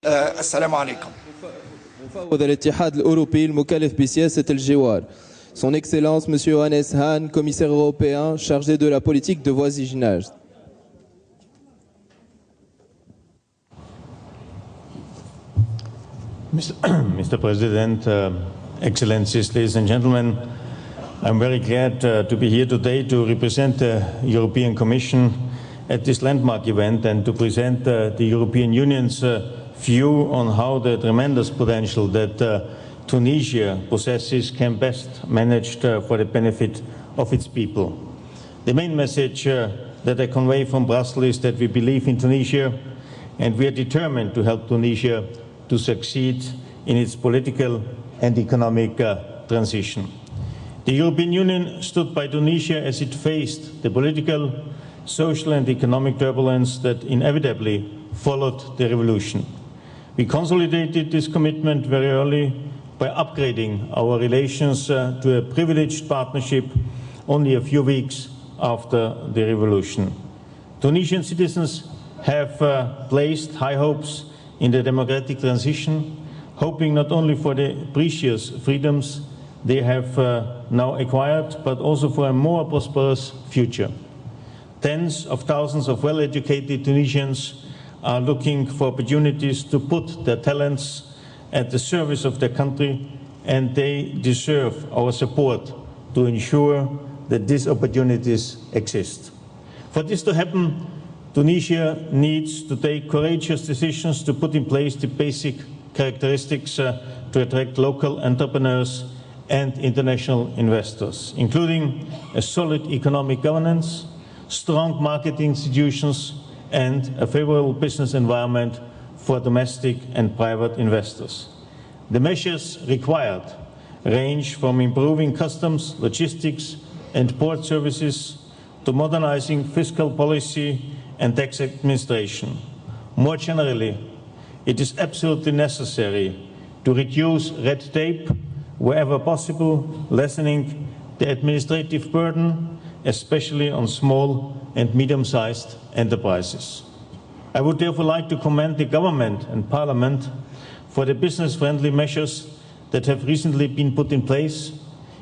السلام عليكم. مفوض الإتحاد الأوروبي المكلف بسياسة الجوار. Son Excellence Monsieur Johannes Hahn, commissaire européen chargé de la politique de voisinage. Mr. President, Excellencies, ladies and gentlemen, I'm very glad to be here today to represent the European Commission at this landmark event and to present the European Union's view on how the tremendous potential that Tunisia possesses can best managed for the benefit of its people. The main message that I convey from Brussels is that we believe in Tunisia and we are determined to help Tunisia to succeed in its political and economic transition. The European Union stood by Tunisia as it faced the political, social and economic turbulence that inevitably followed the revolution. We consolidated this commitment very early by upgrading our relations to a privileged partnership only a few weeks after the revolution. Tunisian citizens have placed high hopes in the democratic transition, hoping not only for the precious freedoms they have now acquired, but also for a more prosperous future. Tens of thousands of well-educated Tunisians are looking for opportunities to put their talents at the service of their country, and they deserve our support to ensure that these opportunities exist. For this to happen, Tunisia needs to take courageous decisions to put in place the basic characteristics to attract local entrepreneurs and international investors, including a solid economic governance, strong market institutions, and a favorable business environment for domestic and private investors. The measures required range from improving customs, logistics, and port services to modernizing fiscal policy and tax administration. More generally, it is absolutely necessary to reduce red tape wherever possible, lessening the administrative burden, especially on small and medium-sized enterprises. I would therefore like to commend the government and parliament for the business-friendly measures that have recently been put in place,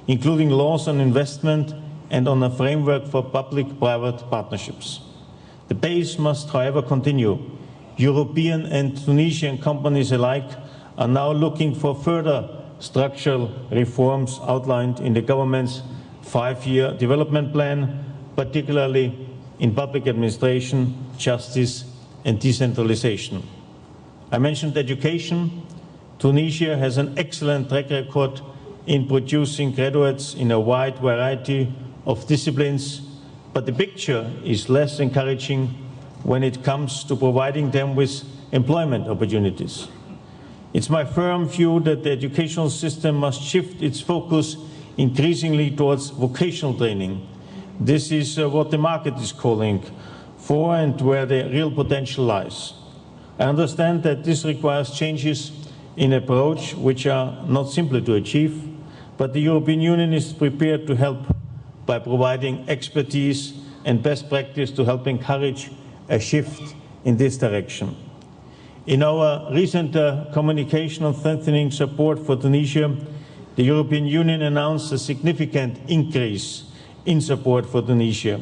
including laws on investment and on a framework for public-private partnerships. The pace must, however, continue. European and Tunisian companies alike are now looking for further structural reforms outlined in the government's 5-year development plan, particularly in public administration, justice and decentralization. I mentioned education. Tunisia has an excellent track record in producing graduates in a wide variety of disciplines, but the picture is less encouraging when it comes to providing them with employment opportunities. It's my firm view that the educational system must shift its focus increasingly towards vocational training. This is what the market is calling for and where the real potential lies. I understand that this requires changes in approach which are not simple to achieve, but the European Union is prepared to help by providing expertise and best practice to help encourage a shift in this direction. In our recent communication on strengthening support for Tunisia, the European Union announced a significant increase in support for Tunisia.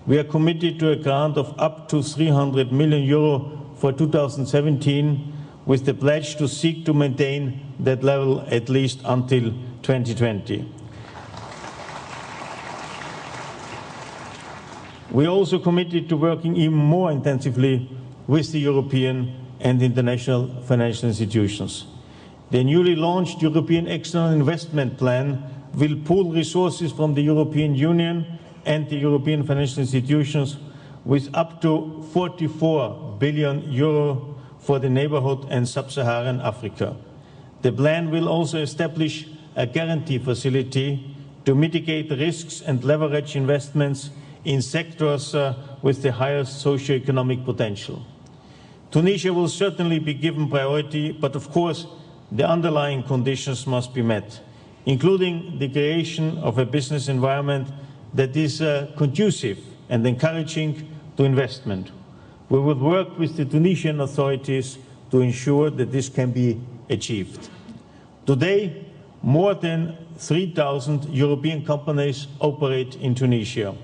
We are committed to a grant of up to €300 million for 2017, with the pledge to seek to maintain that level at least until 2020. We are also committed to working even more intensively with the European and international financial institutions. The newly launched European External Investment Plan will pool resources from the European Union and the European financial institutions with up to €44 billion for the neighbourhood and sub-Saharan Africa. The plan will also establish a guarantee facility to mitigate risks and leverage investments in sectors with the highest socio-economic potential. Tunisia will certainly be given priority, but of course the underlying conditions must be met, including the creation of a business environment that is conducive and encouraging to investment. We will work with the Tunisian authorities to to ensure that this can be achieved. Today, more than 3,000 European companies operate in Tunisia,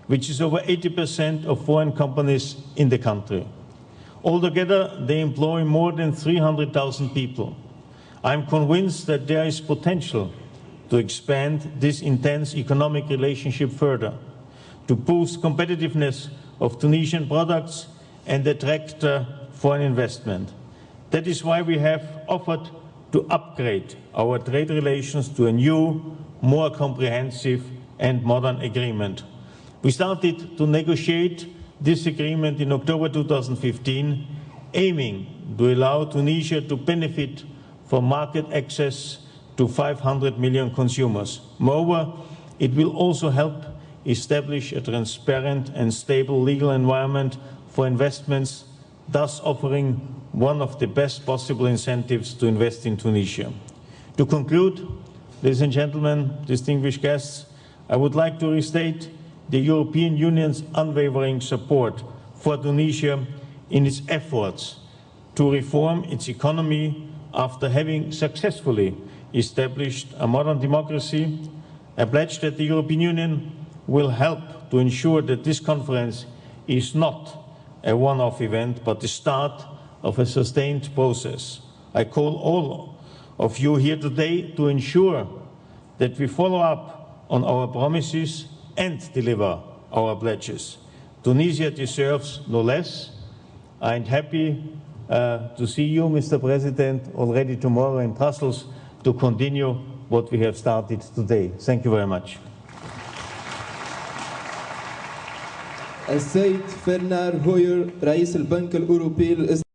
which is over 80% of foreign companies in the country. Altogether, they employ more than 300,000 people. I'm convinced that there is potential to expand this intense economic relationship further, to boost competitiveness of Tunisian products and attract foreign investment. That is why we have offered to upgrade our trade relations to a new, more comprehensive and modern agreement. We started to negotiate this agreement in October 2015, aiming to allow Tunisia to benefit from market access to 500 million consumers. Moreover, it will also help establish a transparent and stable legal environment for investments, thus offering one of the best possible incentives to invest in Tunisia. To conclude, ladies and gentlemen, distinguished guests, I would like to restate the European Union's unwavering support for Tunisia in its efforts to reform its economy after having successfully established a modern democracy. I pledge that the European Union will help to ensure that this conference is not a one-off event, but the start of a sustained process. I call all of you here today to ensure that we follow up on our promises and deliver our pledges. Tunisia deserves no less. I'm happy to see you, Mr. President, already tomorrow in Brussels to continue what we have started today. Thank you very much. السيد فرنار هوير رئيس البنك الأوروبي